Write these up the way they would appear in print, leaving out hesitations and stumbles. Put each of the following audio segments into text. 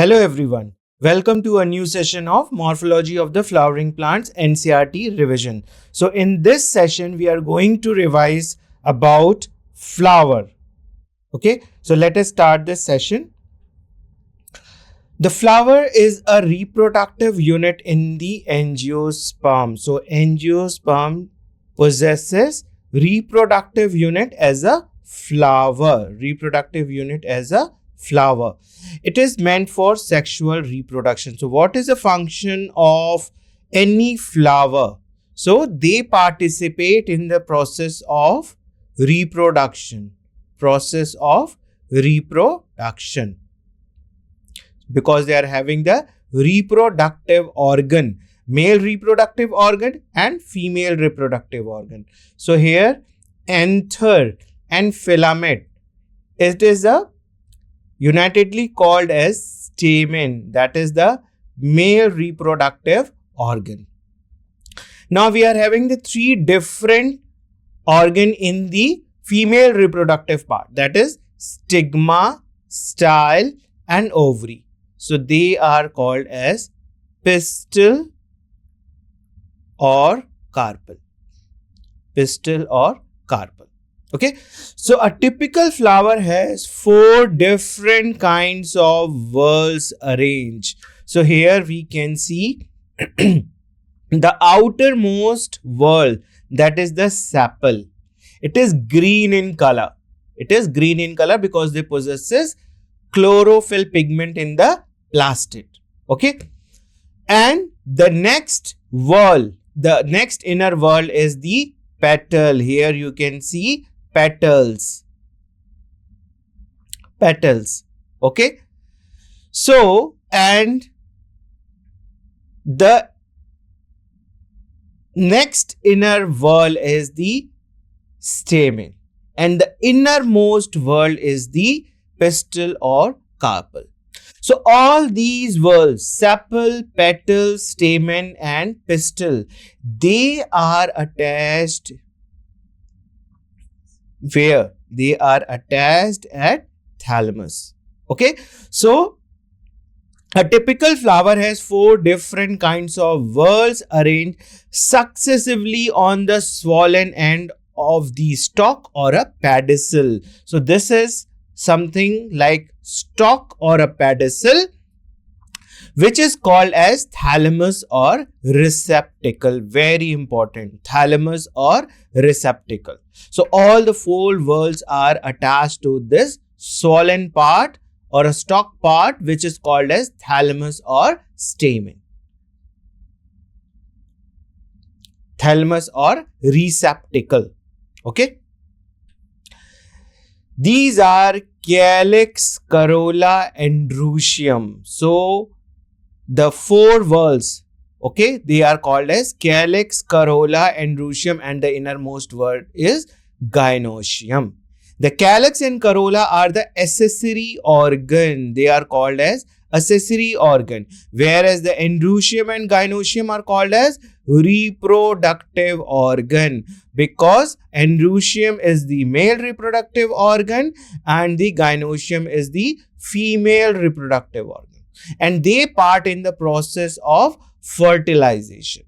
Hello everyone. Welcome to a new session of Morphology of the Flowering Plants NCERT Revision. So in this session we are going to revise about flower. Okay, so let us start this session. The flower is a reproductive unit in the angiosperm. So angiosperm possesses reproductive unit as a flower. Reproductive unit as a flower. It is meant for sexual reproduction. So what is the function of any flower? So they participate in the process of reproduction. Process of reproduction. Because they are having the reproductive organ, male reproductive organ and female reproductive organ. So here anther and filament, it is a unitedly called as stamen, that is the male reproductive organ. Now we are having the three different organ in the female reproductive part, that is stigma, style and ovary. So they are called as pistil or carpel. Pistil or carpel. Okay. So a typical flower has 4 different kinds of whorls arranged. So here we can see the outermost whorl, that is the sepal. It is green in color. It is green in color because they possesses chlorophyll pigment in the plastid. Okay. And the next whorl, the next inner whorl is the petal. Here you can see petals. Petals. Okay. So, and the next inner whorl is the stamen. And the innermost whorl is the pistil or carpel. So all these whorls, sepal, petal, stamen and pistil, they are attached where? They are attached at thalamus. Okay. So a typical flower has 4 different kinds of whorls arranged successively on the swollen end of the stalk or a pedicel. So this is something like stalk or a pedicel, which is called as thalamus or receptacle. Very important. Thalamus or receptacle. So all the 4 whorls are attached to this swollen part or a stalk part, which is called as thalamus or stamen. Thalamus or receptacle. Okay. These are calyx, corolla, androecium. So the 4 whorls, okay, they are called as calyx, corolla, androecium, and the innermost whorl is gynoecium. The calyx and corolla are the accessory organ. They are called as accessory organ, whereas the androecium and gynoecium are called as reproductive organ, because androecium is the male reproductive organ and the gynoecium is the female reproductive organ, and they part in the process of fertilization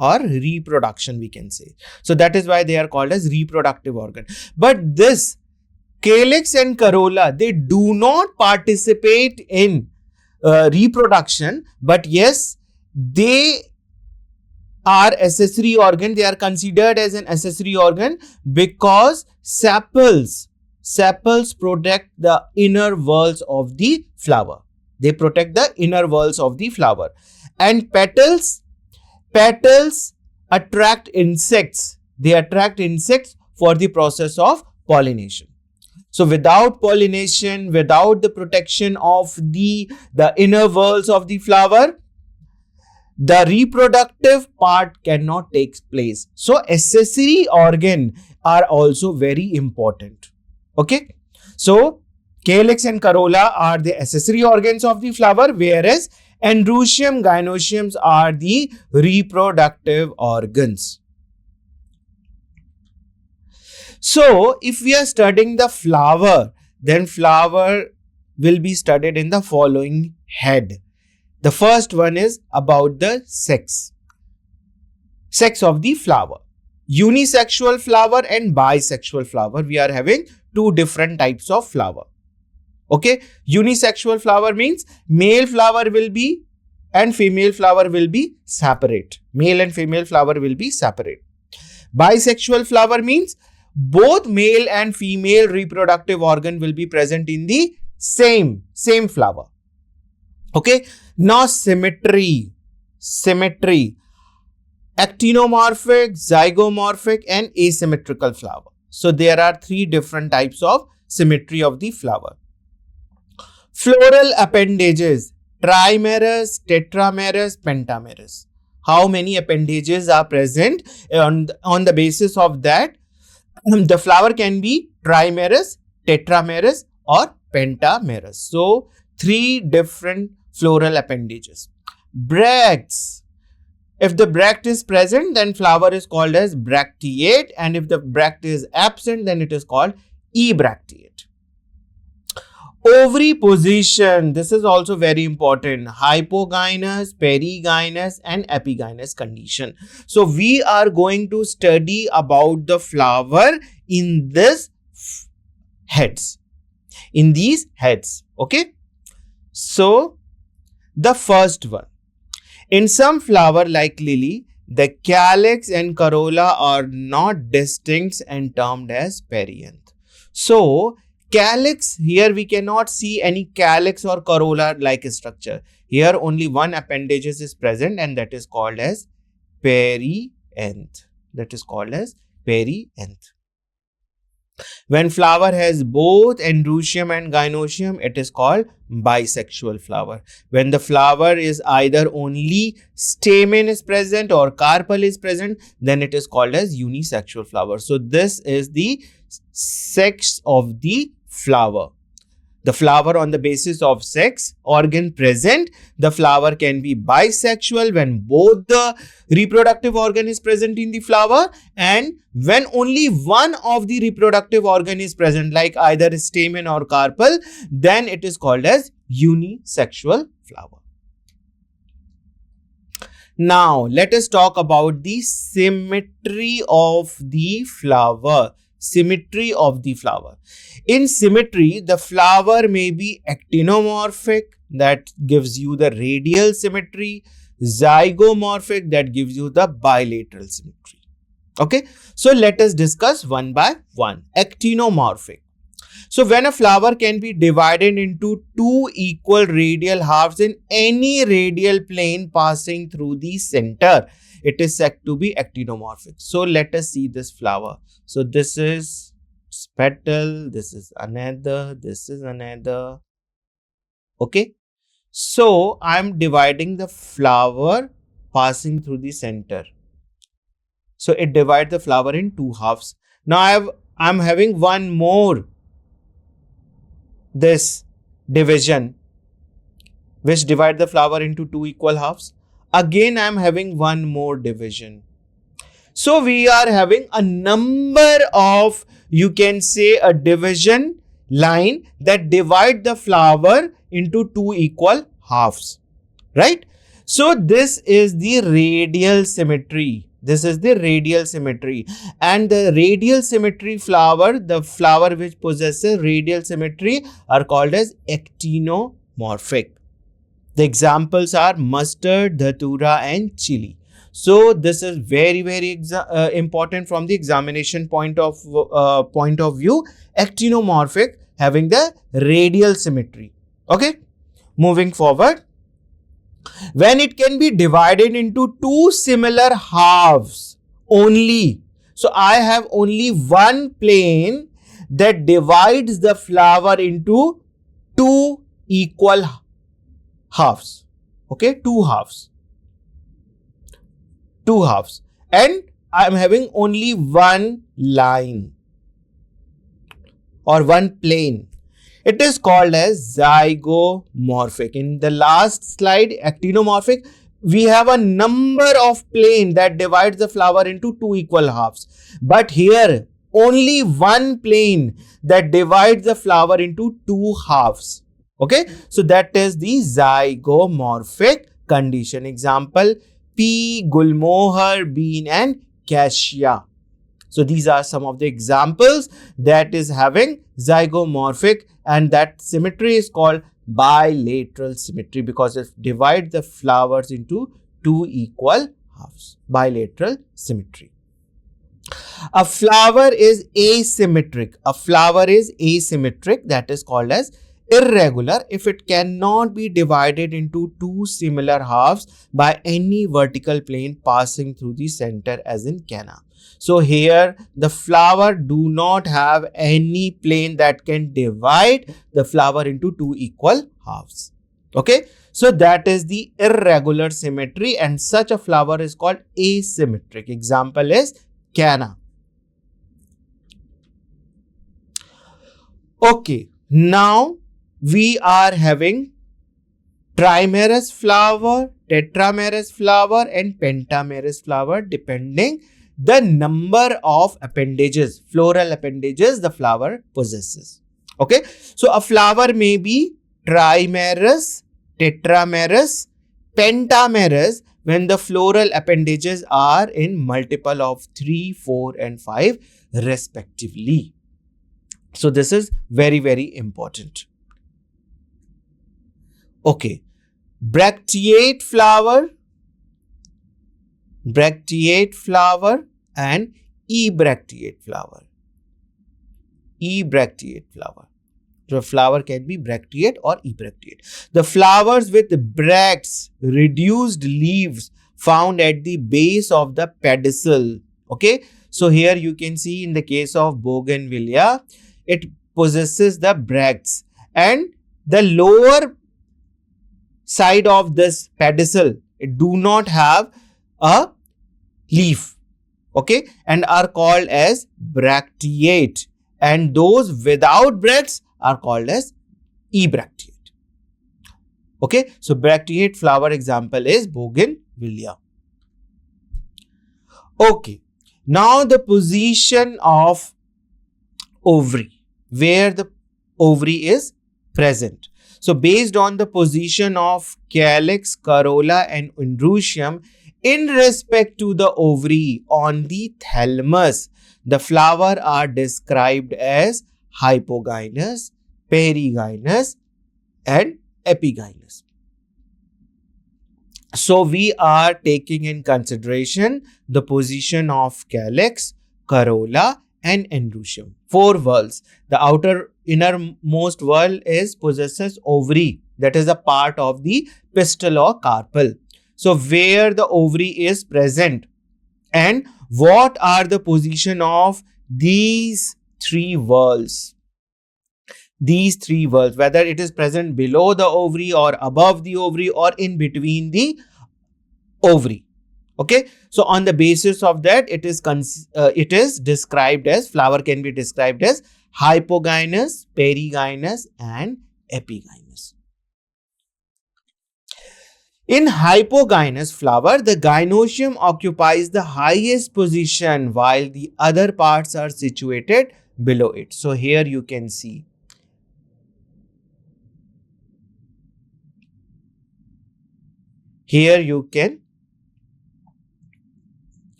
or reproduction, we can say. So that is why they are called as reproductive organ. But this calyx and corolla, they do not participate in reproduction, but yes, they are accessory organ. They are considered as an accessory organ because sepals protect the inner whorls of the flower. They protect the inner whorls of the flower. And petals attract insects. They attract insects for the process of pollination. So without pollination, without the protection of the inner whorls of the flower, the reproductive part cannot take place. So accessory organ are also very important. Okay. So calyx and corolla are the accessory organs of the flower, whereas androecium, gynoeciums are the reproductive organs. So if we are studying the flower, then flower will be studied in the following head. The first one is about the sex of the flower. Unisexual flower and bisexual flower. We are having two different types of flower. Okay, unisexual flower means male flower will be and female flower will be separate. Male and female flower will be separate. Bisexual flower means both male and female reproductive organ will be present in the same flower. Okay, now symmetry. Actinomorphic, zygomorphic and asymmetrical flower. So there are three different types of symmetry of the flower. Floral appendages, trimerous, tetramerous, pentamerous. How many appendages are present? On the basis of that, the flower can be trimerous, tetramerous or pentamerous. So three different floral appendages. Bracts. If the bract is present, then flower is called as bracteate, and if the bract is absent, then it is called ebracteate. Ovary position, this is also very important. Hypogynous, perigynous and epigynous condition. So we are going to study about the flower in these heads. Okay. So the first one. In some flower like lily, the calyx and corolla are not distinct and termed as perianth. So calyx, here we cannot see any calyx or corolla like structure. Here only one appendage is present and that is called as perianth. When flower has both androecium and gynoecium, it is called bisexual flower. When the flower is either only stamen is present or carpel is present, then it is called as unisexual flower. So this is the sex of the flower. The flower on the basis of sex organ present, the flower can be bisexual when both the reproductive organ is present in the flower, and when only one of the reproductive organ is present, like either stamen or carpel, then it is called as unisexual flower. Now let us talk about the symmetry of the flower. In symmetry, the flower may be actinomorphic, that gives you the radial symmetry, zygomorphic, that gives you the bilateral symmetry. Okay, so let us discuss one by one. Actinomorphic. So when a flower can be divided into two equal radial halves in any radial plane passing through the center, it is said to be actinomorphic. So let us see this flower. So this is petal, this is another, this is another. Okay. So I am dividing the flower passing through the center. So it divides the flower in two halves. Now I am having one more this division which divide the flower into two equal halves. Again I am having one more division. So we are having a number of, you can say, a division line that divide the flower into two equal halves, right? So this is the radial symmetry. And the radial symmetry flower, the flower which possesses radial symmetry, are called as actinomorphic. The examples are mustard, dhatura and chili. So this is very important from the examination point of view. Actinomorphic, having the radial symmetry. Okay, moving forward. When it can be divided into two similar halves only. So I have only one plane that divides the flower into two equal halves. Okay, two halves. And I am having only one line or one plane. It is called as zygomorphic. In the last slide, actinomorphic, we have a number of plane that divides the flower into two equal halves. But here only one plane that divides the flower into two halves. Okay, so that is the zygomorphic condition. Example: pea, gulmohar, bean, and cassia. So these are some of the examples that is having zygomorphic, and that symmetry is called bilateral symmetry because it divides the flowers into two equal halves. Bilateral symmetry. A flower is asymmetric. A flower is asymmetric, that is called as irregular, if it cannot be divided into two similar halves by any vertical plane passing through the center, as in canna. So here the flower do not have any plane that can divide the flower into two equal halves. Okay, so that is the irregular symmetry, and such a flower is called asymmetric. Example is canna. Okay, now we are having trimerous flower, tetramerous flower, and pentamerous flower, depending the number of appendages, floral appendages the flower possesses. Okay, so a flower may be trimerous, tetramerous, pentamerous when the floral appendages are in multiple of 3, 4, and 5 respectively. So this is very, very important. Okay, bracteate flower and ebracteate flower. Ebracteate flower. The flower can be bracteate or ebracteate. The flowers with bracts, reduced leaves found at the base of the pedicel. Okay, so here you can see in the case of bougainvillea, it possesses the bracts, and the lower side of this pedicel, it do not have a leaf. Okay, and are called as bracteate, and those without bracts are called as ebracteate. Okay, so bracteate flower example is bougainvillea. Okay, now the position of ovary, where the ovary is present. So based on the position of calyx, corolla, and androecium in respect to the ovary on the thalamus, the flower are described as hypogynous, perigynous, and epigynous. So we are taking in consideration the position of calyx, corolla, and androecium. 4 whorls. The innermost whorl possesses ovary, that is a part of the pistil or carpel. So where the ovary is present, and what are the position of these 3 whorls? These 3 whorls, whether it is present below the ovary or above the ovary or in between the ovary. Okay, so on the basis of that, it is described as, flower can be described as hypogynous, perigynous, and epigynous. In hypogynous flower, the gynoecium occupies the highest position while the other parts are situated below it. So here you can see.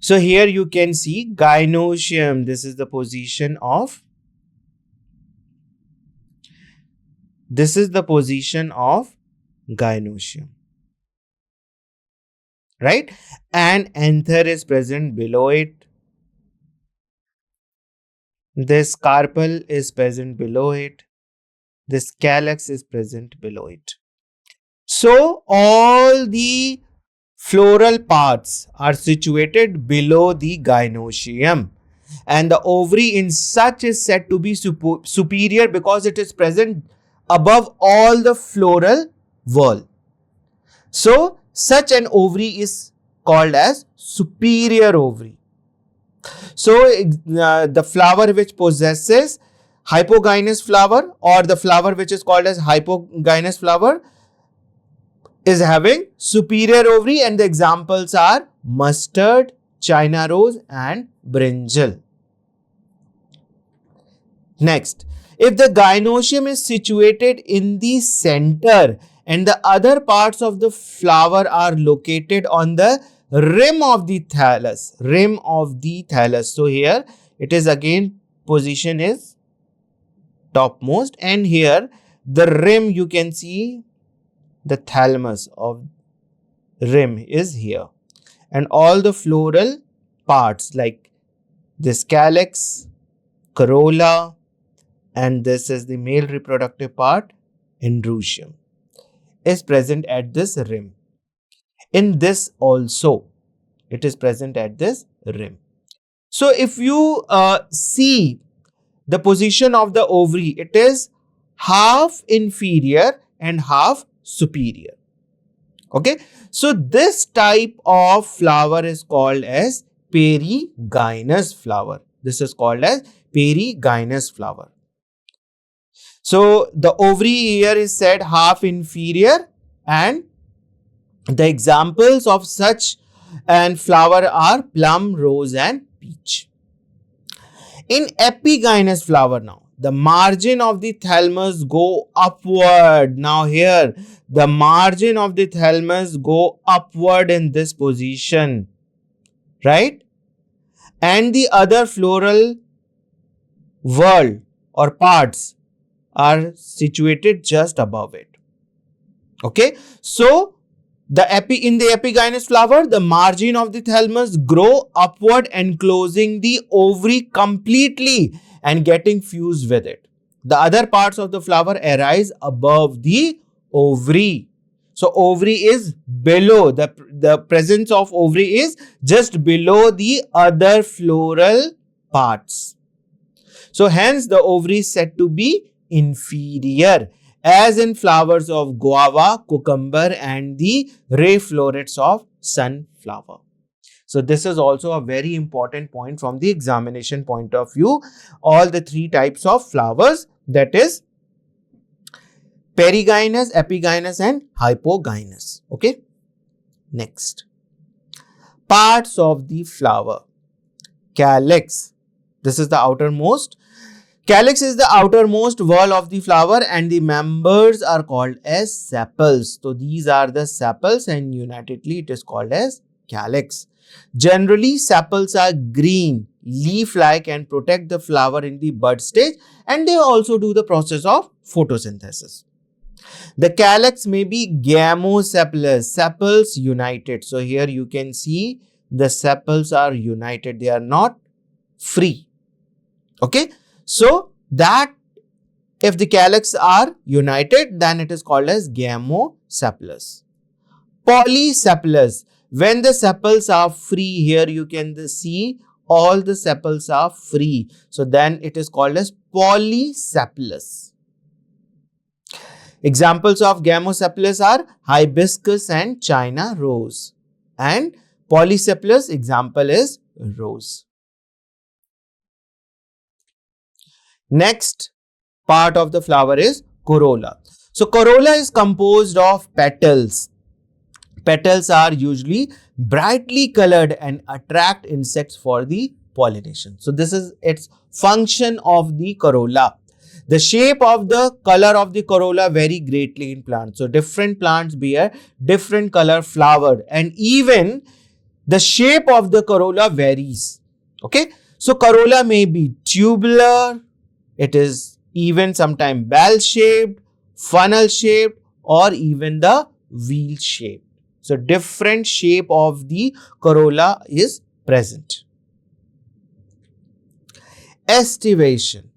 So here you can see gynoecium. This is the position of gynoecium, right? And anther is present below it. This carpel is present below it. This calyx is present below it. So all the floral parts are situated below the gynoecium, and the ovary in such is said to be superior because it is present above all the floral whorl. So such an ovary is called as superior ovary. So the flower which possesses hypogynous flower, or the flower which is called as hypogynous flower, is having superior ovary, and the examples are mustard, China rose, and brinjal. Next, if the gynoecium is situated in the center and the other parts of the flower are located on the rim of the thallus, So here it is again, position is topmost, and here the rim, you can see the thalamus of rim is here, and all the floral parts like this calyx, corolla, and this is the male reproductive part, androecium, is present at this rim. In this also, it is present at this rim. So if you see the position of the ovary, it is half inferior and half superior. Okay, so this type of flower is called as perigynous flower. This is called as perigynous flower. So the ovary here is said half inferior, and the examples of such and flower are plum, rose, and peach. In epigynous flower now, the margin of the thalamus go upward. Now here, the margin of the thalamus go upward in this position, right? And the other floral whorl or parts are situated just above it. Okay, so in the epigynous flower, the margin of the thalamus grow upward, enclosing the ovary completely and getting fused with it. The other parts of the flower arise above the ovary. So ovary is below, the presence of ovary is just below the other floral parts. So hence the ovary is said to be inferior, as in flowers of guava, cucumber, and the ray florets of sunflower. So this is also a very important point from the examination point of view. All the three types of flowers, that is perigynous, epigynous, and hypogynous. Okay. Next, parts of the flower. Calyx. This is the outermost. Calyx is the outermost whorl of the flower, and the members are called as sepals. So these are the sepals, and unitedly it is called as calyx. Generally, sepals are green, leaf-like, and protect the flower in the bud stage, and they also do the process of photosynthesis. The calyx may be gamosepalous, sepals united. So here you can see the sepals are united, they are not free. Okay, so that if the calyx are united, then it is called as gamosepalous. Polysepalous, when the sepals are free, here you can see all the sepals are free. So then it is called as polysepalous. Examples of gamosepalous are hibiscus and China rose. And polysepalous example is rose. Next part of the flower is corolla. So corolla is composed of petals. Petals are usually brightly colored and attract insects for the pollination. So this is its function of the corolla. The shape of the color of the corolla vary greatly in plants. So different plants bear different color flower, and even the shape of the corolla varies. Okay, so corolla may be tubular, it is even sometimes bell shaped, funnel shaped, or even the wheel shaped. So different shape of the corolla is present. Aestivation.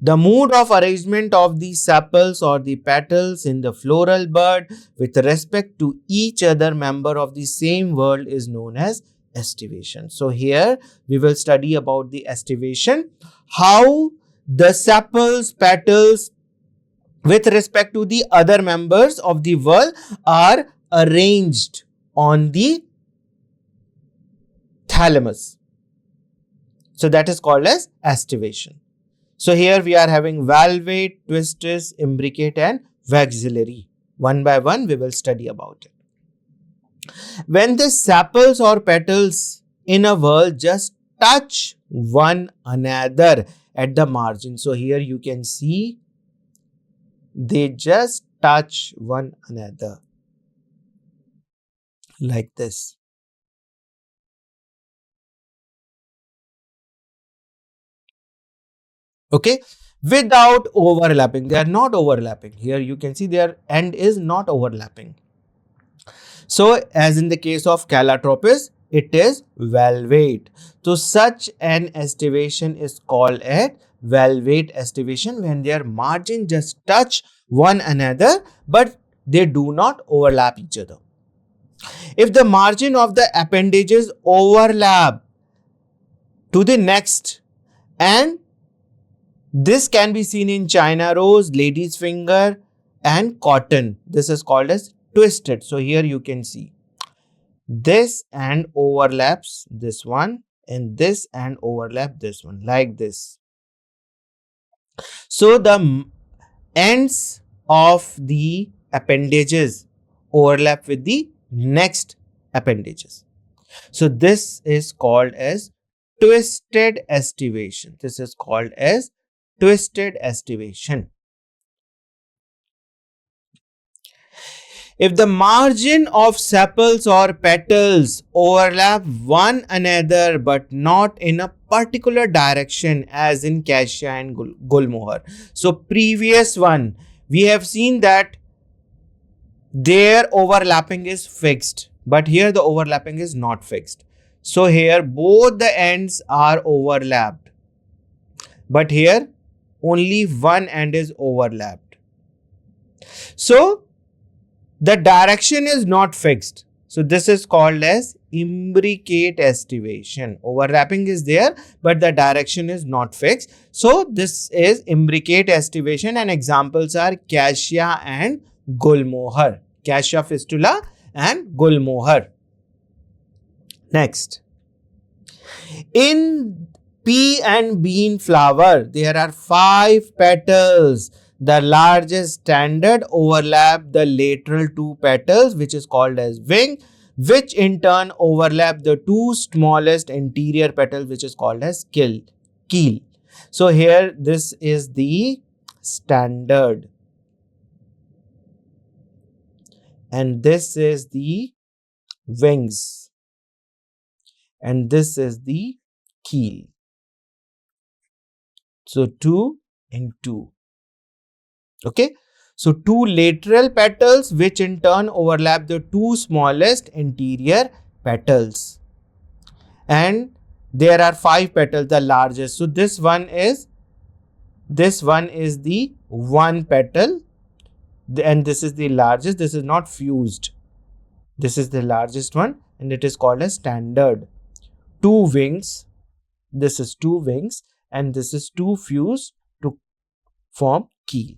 The mode of arrangement of the sepals or the petals in the floral bud with respect to each other member of the same whorl is known as aestivation. So here we will study about the aestivation, how the sepals, petals with respect to the other members of the whorl are arranged on the thalamus. So that is called as aestivation. So here we are having valvate, twistus, imbricate, and vexillary. One by one we will study about it. When the sepals or petals in a whorl just touch one another at the margin. So here you can see they just touch one another like this. Okay, without overlapping. They are not overlapping. Here you can see their end is not overlapping. So as in the case of Calotropis, it is valvate. So such an aestivation is called a valvate aestivation when their margin just touch one another but they do not overlap each other. If the margin of the appendages overlap to the next, and this can be seen in China rose, lady's finger and cotton. This is called as twisted. So here you can see this and overlaps this one and this and overlap this one like this. So the ends of the appendages overlap with the next appendages. So this is called as twisted aestivation. This is called as twisted aestivation. If the margin of sepals or petals overlap one another but not in a particular direction as in cassia and gulmohar. So previous one we have seen that their overlapping is fixed, but here the overlapping is not fixed. So here both the ends are overlapped, but here only one end is overlapped. So the direction is not fixed. So this is called as imbricate aestivation. Overlapping is there, but the direction is not fixed. So this is imbricate aestivation, and examples are cassia and gulmohar. Cassia fistula and gulmohar. Next. In pea and bean flower, there are 5 petals. The largest standard overlap the lateral 2 petals, which is called as wing, which in turn overlap the 2 smallest interior petals, which is called as keel. So here this is the standard and this is the wings and this is the keel. So 2 and 2. Okay, so 2 lateral petals which in turn overlap the 2 smallest interior petals, and there are 5 petals, the largest. So this one is the 1 petal and this is the largest. This is not fused. This is the largest one and it is called as standard. 2 wings. This is 2 wings and this is 2 fused to form keel.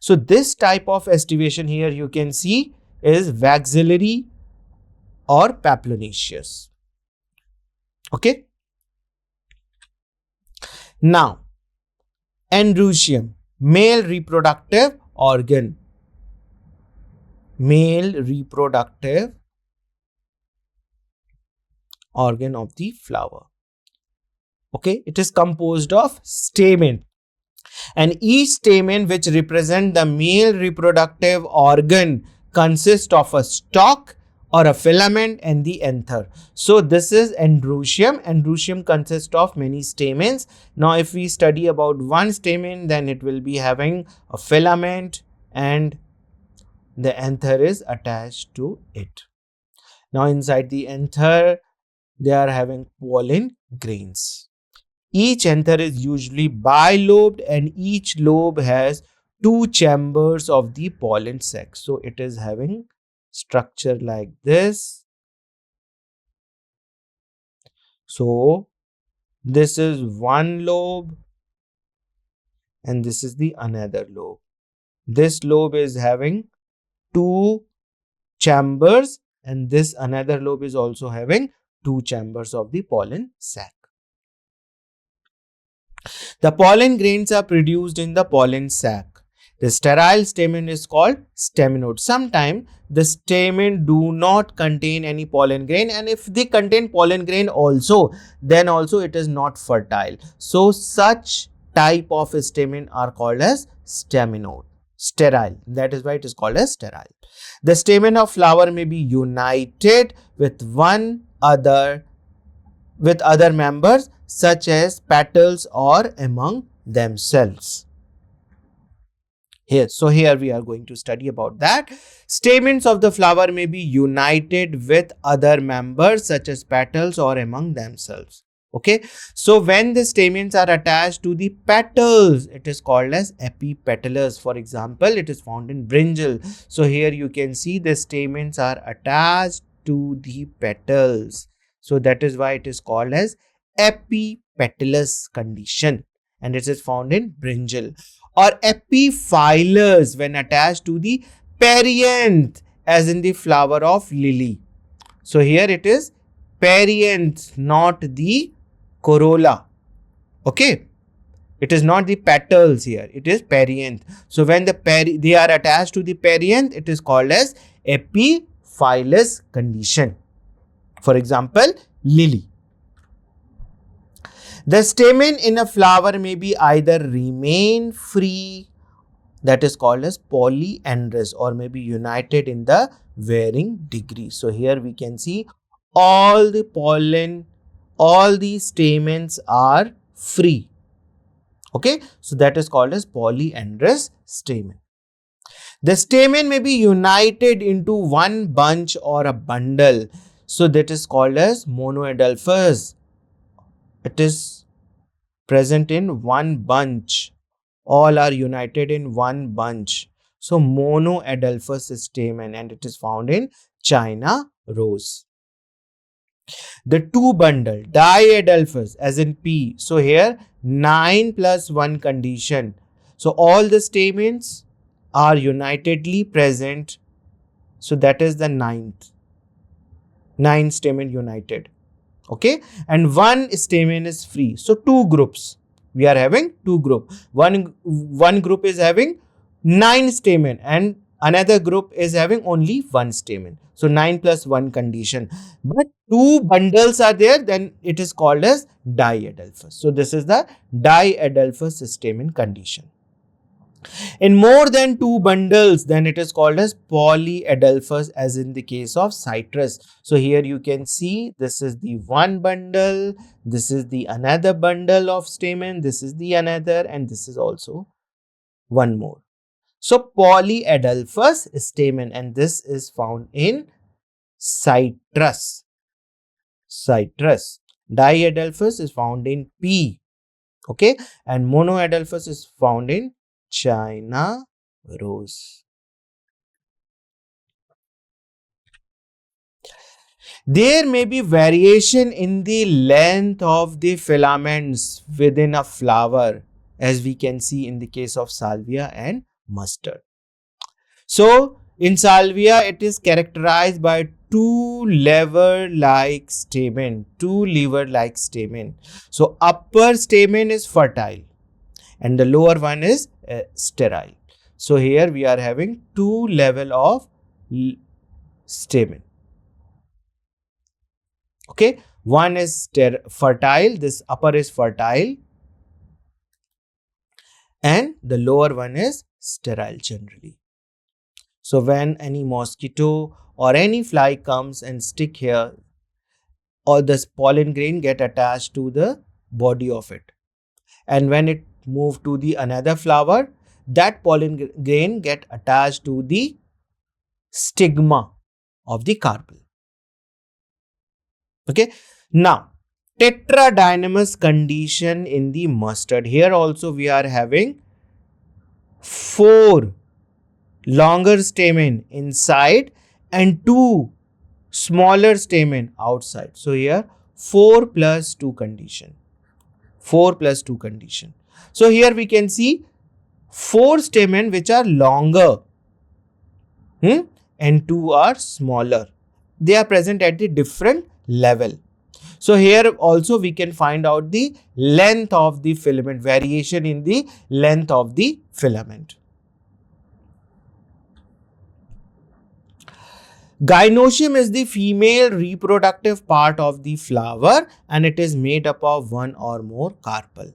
So this type of aestivation here you can see is waxillary or papillonaceous. Okay. Now, androecium, male reproductive organ. Male reproductive organ of the flower. Okay, it is composed of stamen. And each stamen which represent the male reproductive organ consists of a stalk or a filament and the anther. So this is androecium. Androecium consists of many stamens. Now if we study about one stamen, then it will be having a filament and the anther is attached to it. Now inside the anther, they are having pollen grains. Each anther is usually bilobed and each lobe has 2 chambers of the pollen sac. So it is having structure like this. So this is one lobe and this is the another lobe. This lobe is having 2 chambers and this another lobe is also having 2 chambers of the pollen sac. The pollen grains are produced in the pollen sac. The sterile stamen is called staminode. Sometimes the stamen do not contain any pollen grain, and if they contain pollen grain also, then also it is not fertile. So such type of stamen are called as staminode, sterile. That is why it is called as sterile. The stamen of flower may be united with other members such as petals or among themselves. Here we are going to study about that. Stamens of the flower may be united with other members such as petals or among themselves. Okay, so when the stamens are attached to the petals, it is called as epipetalous. For example, it is found in brinjal. So here you can see the stamens are attached to the petals. So that is why it is called as epipetalous condition, and it is found in brinjal. Or epiphyllous when attached to the perianth, as in the flower of lily. So here it is perianth, not the corolla. Okay, it is not the petals here, it is perianth. So when they are attached to the perianth, it is called as epiphyllous condition. For example, lily. The stamen in a flower may be either remain free, that is called as polyandrous, or may be united in the varying degree. So here we can see all the pollen, all the stamens are free. Okay, so that is called as polyandrous stamen. The stamen may be united into one bunch or a bundle. So that is called as monoadelphous. It is present in one bunch. All are united in one bunch. So monoadelphous stamen, and it is found in China rose. The two bundle, diadelphous, as in P. So here 9 plus 1 condition. So all the stamens are unitedly present. So that is the 9th. 9 stamen united. Okay, and one stamen is free. So two groups. We are having two groups. One group is having 9 stamen and another group is having only 1 stamen. So 9 plus 1 condition. But two bundles are there, then it is called as diadelphous. So this is the diadelphous stamen condition. In more than 2 bundles, then it is called as polyadelphous, as in the case of citrus. So here you can see this is the one bundle, this is the another bundle of stamen, this is the another, and this is also one more. So polyadelphous stamen, and this is found in citrus. Diadelphous is found in P. Okay, and monoadelphous is found in China rose. There may be variation in the length of the filaments within a flower, as we can see in the case of salvia and mustard. So in salvia, it is characterized by two lever-like stamen. So upper stamen is fertile and the lower one is sterile. So here we are having two level of stamen. Okay, one is fertile, this upper is fertile, and the lower one is sterile generally. So when any mosquito or any fly comes and stick here, all this pollen grain get attached to the body of it, and when it move to the another flower, that pollen grain get attached to the stigma of the carpel. Okay, now tetradynamous condition in the mustard. Here also we are having 4 longer stamen inside and 2 smaller stamen outside. So here 4 plus 2 condition. So here we can see 4 stamen which are longer and 2 are smaller. They are present at the different level. So here also we can find out the length of the filament, variation in the length of the filament. Gynoecium is the female reproductive part of the flower and it is made up of one or more carpel.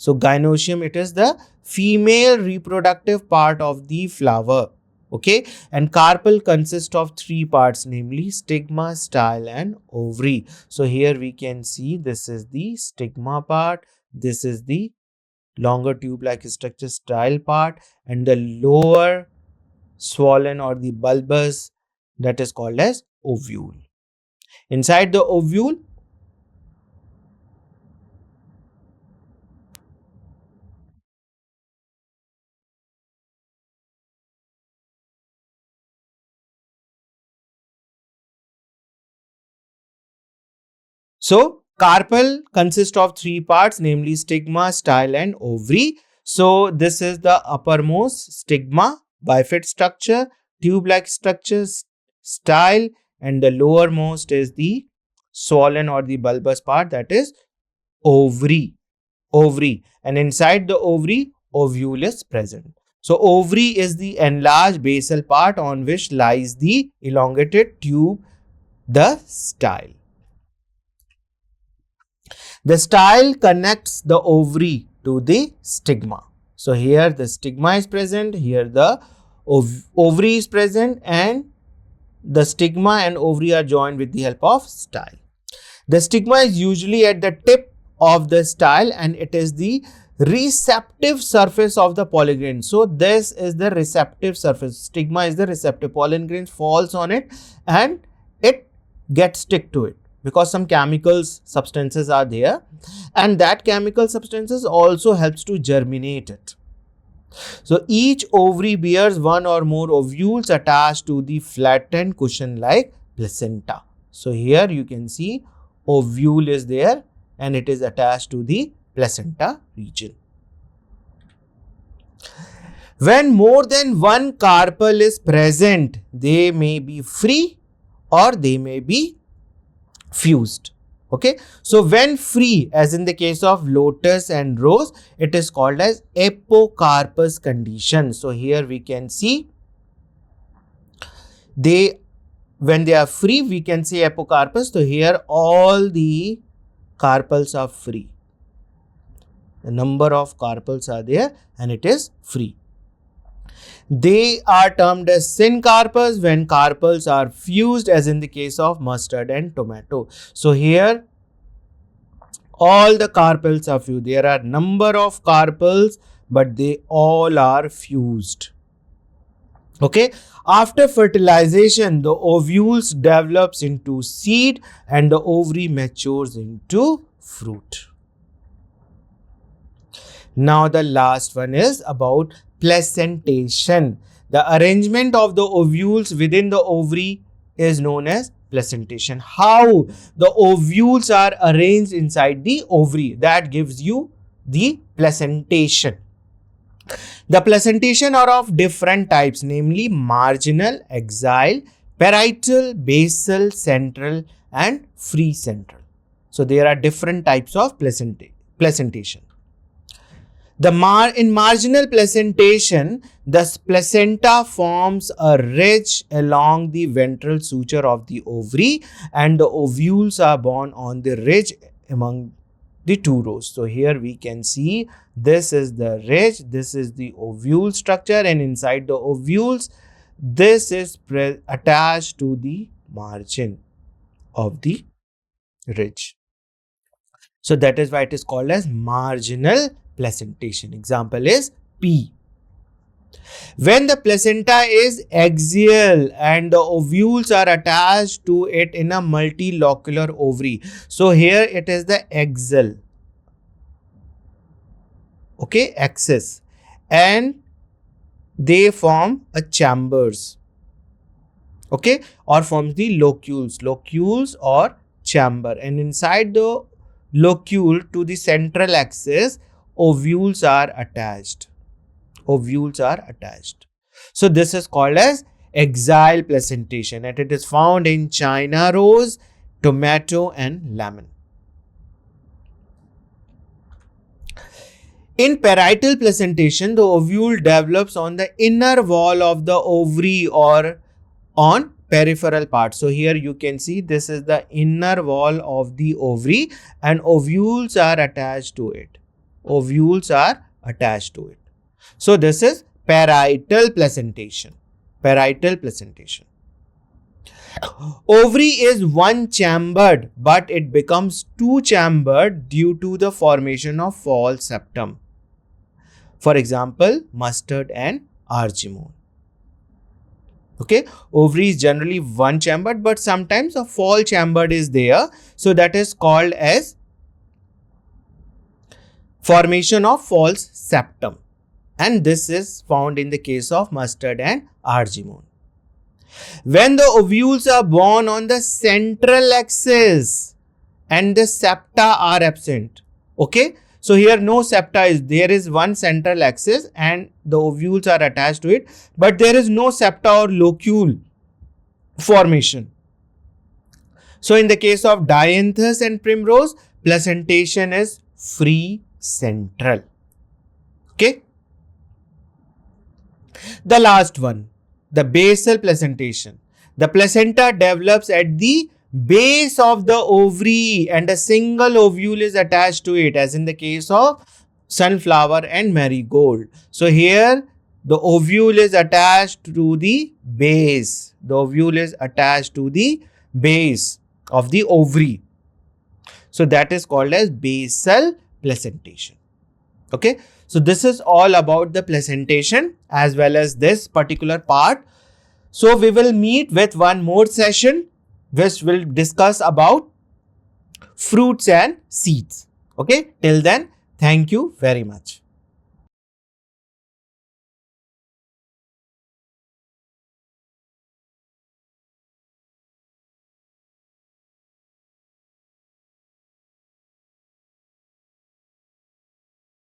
So gynoecium, it is the female reproductive part of the flower. Okay, and carpel consists of three parts, namely stigma, style, and ovary. So here we can see this is the stigma part, this is the longer tube-like structure style part, and the lower swollen or the bulbous, that is called as ovule. Inside the ovule, so carpel consists of three parts, namely stigma, style, and ovary. So this is the uppermost stigma, bifid structure, tube-like structures, style, and the lowermost is the swollen or the bulbous part, that is ovary. And inside the ovary, ovule is present. So ovary is the enlarged basal part on which lies the elongated tube, the style. The style connects the ovary to the stigma. So here the stigma is present, here the ovary is present, and the stigma and ovary are joined with the help of style. The stigma is usually at the tip of the style and it is the receptive surface of the pollen grain. So this is the receptive surface. Stigma is the receptive. Pollen grain falls on it and it gets stick to it, because some chemicals substances are there, and that chemical substances also helps to germinate it. So each ovary bears one or more ovules attached to the flattened cushion like placenta. So here you can see ovule is there and it is attached to the placenta region. When more than one carpel is present, they may be free or they may be fused. Okay, so when free, as in the case of lotus and rose, it is called as apocarpous condition. So here we can see when they are free, we can say apocarpous. So here all the carpels are free. The number of carpels are there and it is free. They are termed as syncarpous when carpels are fused, as in the case of mustard and tomato. So here all the carpels are fused. There are number of carpels, but they all are fused. Okay, after fertilization, the ovules develops into seed and the ovary matures into fruit. Now the last one is about placentation. The arrangement of the ovules within the ovary is known as placentation. How the ovules are arranged inside the ovary, that gives you the placentation. The placentation are of different types, namely marginal, axile, parietal, basal, central, and free central. So there are different types of placentation. In marginal placentation, the placenta forms a ridge along the ventral suture of the ovary and the ovules are born on the ridge among the two rows. So here we can see this is the ridge, this is the ovule structure, and inside the ovules, this is attached to the margin of the ridge. So that is why it is called as marginal placentation. Example is P. When the placenta is axial and the ovules are attached to it in a multilocular ovary. So here it is the axial. Okay, axis, and they form a chambers. Okay, or forms the locules or chamber, and inside the locule to the central axis, ovules are attached. So this is called as axial placentation, and it is found in China rose, tomato, and lemon. In parietal placentation, the ovule develops on the inner wall of the ovary or on peripheral part. So here you can see this is the inner wall of the ovary and ovules are attached to it. ovules are attached to it. So this is parietal placentation. Parietal placentation. Ovary is one-chambered, but it becomes two-chambered due to the formation of false septum. For example, mustard and argemone. Okay, ovary is generally one-chambered, but sometimes a false chambered is there. So that is called as formation of false septum. And this is found in the case of mustard and argemone. When the ovules are born on the central axis and the septa are absent. Okay. So here no septa is, there is one central axis and the ovules are attached to it, but there is no septa or locule formation. So in the case of dianthus and primrose, placentation is free central. Okay. The last one, the basal placentation. The placenta develops at the base of the ovary and a single ovule is attached to it, as in the case of sunflower and marigold. So here the ovule is attached to the base. The ovule is attached to the base of the ovary. So that is called as basal placentation. Okay. So this is all about the placentation as well as this particular part. So we will meet with one more session which will discuss about fruits and seeds. Okay. Till then, thank you very much.